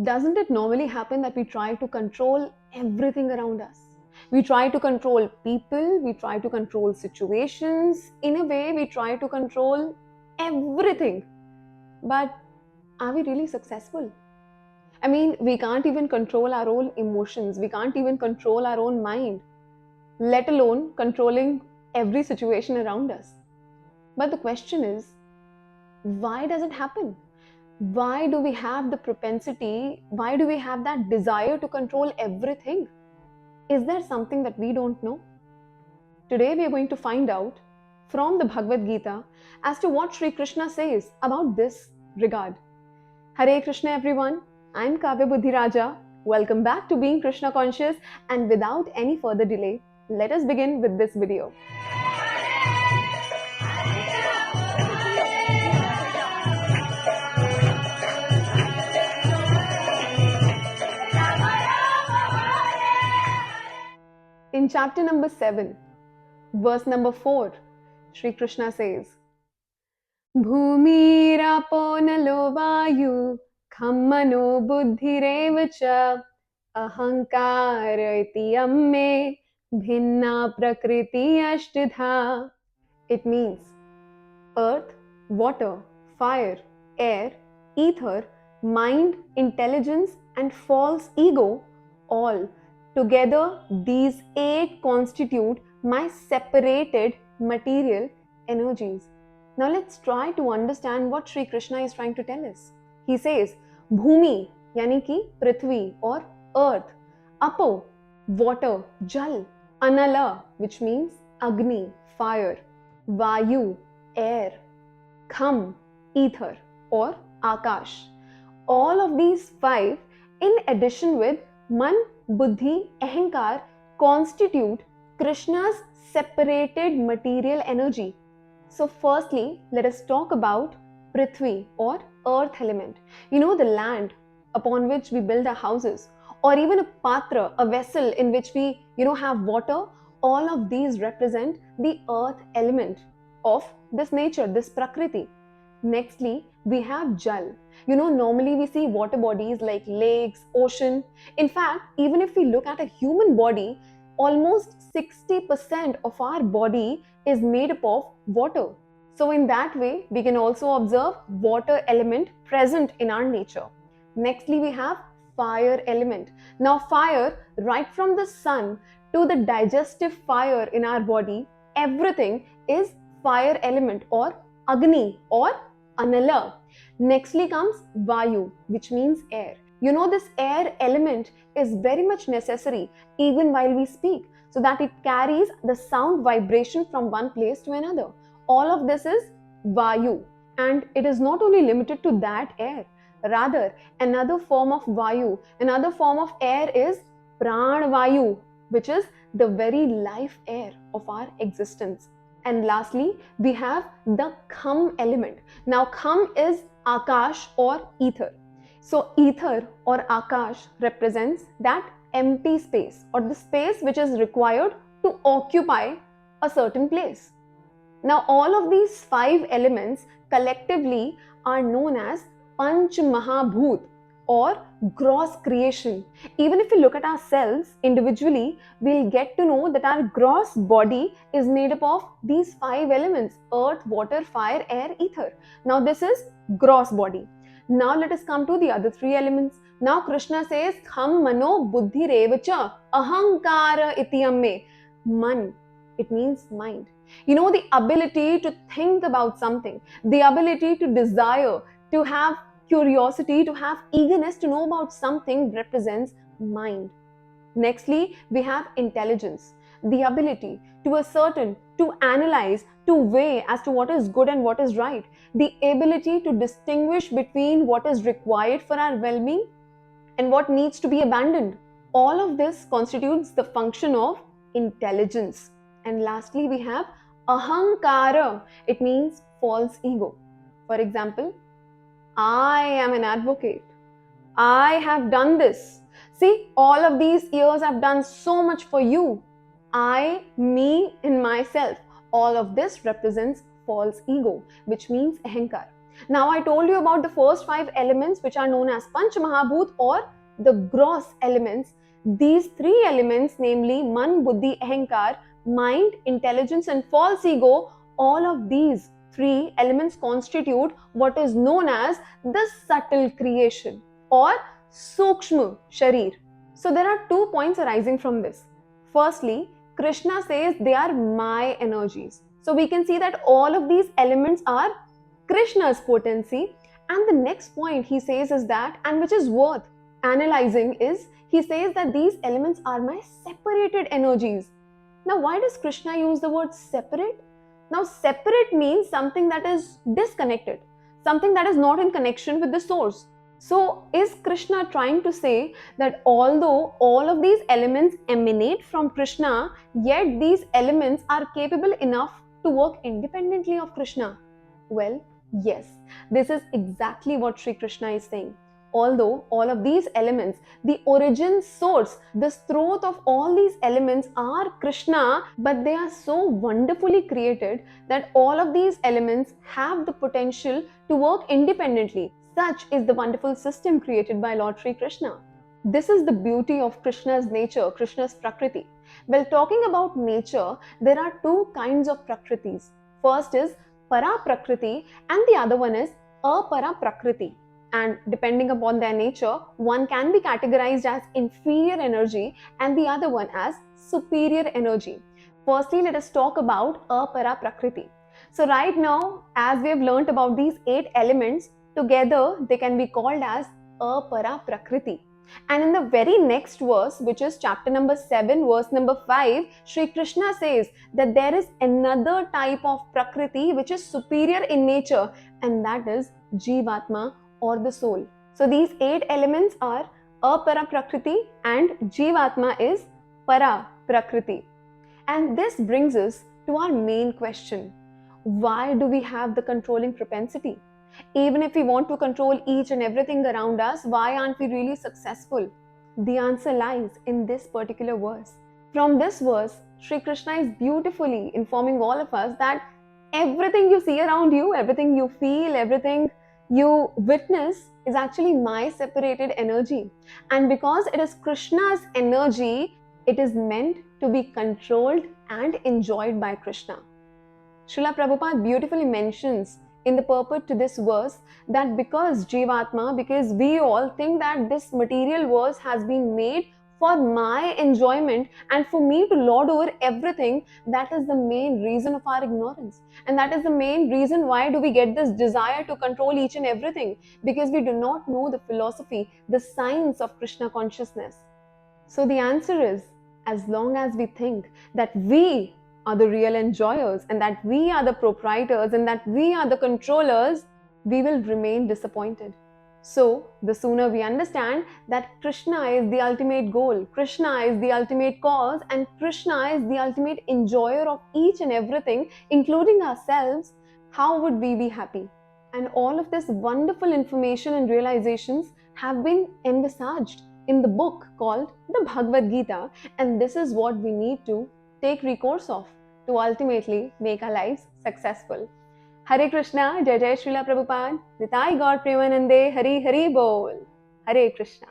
Doesn't it normally happen that we try to control everything around us? We try to control people, we try to control situations. In a way, we try to control everything. But are we really successful? I mean, we can't even control our own emotions, we can't even control our own mind, let alone controlling every situation around us. But the question is, why does it happen? Why do we have the propensity? Why do we have that desire to control everything? Is there something that we don't know? Today we are going to find out from the Bhagavad Gita as to what Sri Krishna says about this regard. Hare Krishna everyone, I am Kavya Budhiraja. Welcome back to Being Krishna Conscious, and without any further delay, let us begin with this video. In chapter number 7, verse number 4, Sri Krishna says, Bhumirapo nalo vayu khammano buddhirev cha ahankara iti amme bhinna prakriti ashtidha. It means earth, water, fire, air, ether, mind, intelligence, and false ego, all together these 8 constitute my separated material energies. Now let's try to understand what Sri Krishna is trying to tell us. He says, Bhumi, yani ki Prithvi or earth, Apo, water, Jal, Anala, which means Agni, fire, Vayu, air, Kham, ether or Akash. All of these 5, in addition with Man, Buddhi, Ahankar, constitute Krishna's separated material energy. So firstly, let us talk about Prithvi or earth element. You know, the land upon which we build our houses, or even a patra, a vessel in which we have water. All of these represent the earth element of this nature, this prakriti. Nextly, we have Jal. Normally we see water bodies like lakes, ocean. In fact, even if we look at a human body, almost 60% of our body is made up of water. So in that way, we can also observe water element present in our nature. Nextly, we have fire element. Now fire, right from the sun to the digestive fire in our body, everything is fire element or Agni or Anala. Nextly comes Vayu, which means air. This air element is very much necessary even while we speak, so that it carries the sound vibration from one place to another. All of this is Vayu, and it is not only limited to that air. Rather, another form of Vayu, another form of air is Pran Vayu, which is the very life air of our existence. And lastly, we have the Kham element. Now, Kham is Akash or ether. So, ether or Akash represents that empty space or the space which is required to occupy a certain place. Now, all of these 5 elements collectively are known as Panch Mahabhut or gross creation. Even if we look at ourselves individually, we'll get to know that our gross body is made up of these 5 elements: earth, water, fire, air, ether. Now this is gross body. Now let us come to the other 3 elements. Now Krishna says, Kham mano buddhi revacha ahankara itiyamme. Man, it means mind. The ability to think about something, the ability to desire, to have curiosity, to have eagerness to know about something represents mind. Nextly, we have intelligence, the ability to ascertain, to analyze, to weigh as to what is good and what is right, the ability to distinguish between what is required for our well-being and what needs to be abandoned. All of this constitutes the function of intelligence. And lastly, we have ahankara. It means false ego. For example, I am an advocate. I have done this. See, all of these years I've done so much for you. I, me, and myself. All of this represents false ego, which means ahankar. Now I told you about the first 5 elements which are known as Panch Mahabhut or the gross elements. These 3 elements, namely Man, Buddhi, Ahankar, mind, intelligence and false ego, all of these 3 elements constitute what is known as the subtle creation or Sukshma Sharir. So there are 2 points arising from this. Firstly, Krishna says they are my energies. So we can see that all of these elements are Krishna's potency. And the next point he says is that, and which is worth analyzing, is he says that these elements are my separated energies. Now, why does Krishna use the word separate? Now, separate means something that is disconnected, something that is not in connection with the source. So, is Krishna trying to say that although all of these elements emanate from Krishna, yet these elements are capable enough to work independently of Krishna? Well, yes, this is exactly what Sri Krishna is saying. Although all of these elements, the origin source, the throat of all these elements are Krishna, but they are so wonderfully created that all of these elements have the potential to work independently. Such is the wonderful system created by Lord Sri Krishna. This is the beauty of Krishna's nature, Krishna's Prakriti. Well, talking about nature, there are 2 kinds of Prakritis. First is Para Prakriti and the other one is Apara Prakriti. And depending upon their nature, one can be categorized as inferior energy and the other one as superior energy. Firstly, let us talk about Apara Prakriti. So right now, as we have learnt about these 8 elements, together they can be called as Apara Prakriti. And in the very next verse, which is chapter number 7, verse number 5, Sri Krishna says that there is another type of Prakriti which is superior in nature, and that is Jivatma or the soul. So these 8 elements are Apara Prakriti and Jivatma is Para Prakriti. And this brings us to our main question. Why do we have the controlling propensity? Even if we want to control each and everything around us, why aren't we really successful? The answer lies in this particular verse. From this verse, Sri Krishna is beautifully informing all of us that everything you see around you, everything you feel, everything you witness is actually my separated energy. And because it is Krishna's energy, it is meant to be controlled and enjoyed by Krishna. Srila Prabhupada beautifully mentions in the purport to this verse that because Jivatma, because we all think that this material verse has been made for my enjoyment and for me to lord over everything, that is the main reason of our ignorance. And that is the main reason why do we get this desire to control each and everything, because we do not know the philosophy, the science of Krishna consciousness. So the answer is, as long as we think that we are the real enjoyers and that we are the proprietors and that we are the controllers, we will remain disappointed. So, the sooner we understand that Krishna is the ultimate goal, Krishna is the ultimate cause, and Krishna is the ultimate enjoyer of each and everything, including ourselves, how would we be happy? And all of this wonderful information and realizations have been envisaged in the book called the Bhagavad Gita, and this is what we need to take recourse of to ultimately make our lives successful. Hare Krishna, Jai Jai Srila Prabhupada, Nitai Gaur Premanande, Hari Hari Bol, Hare Krishna.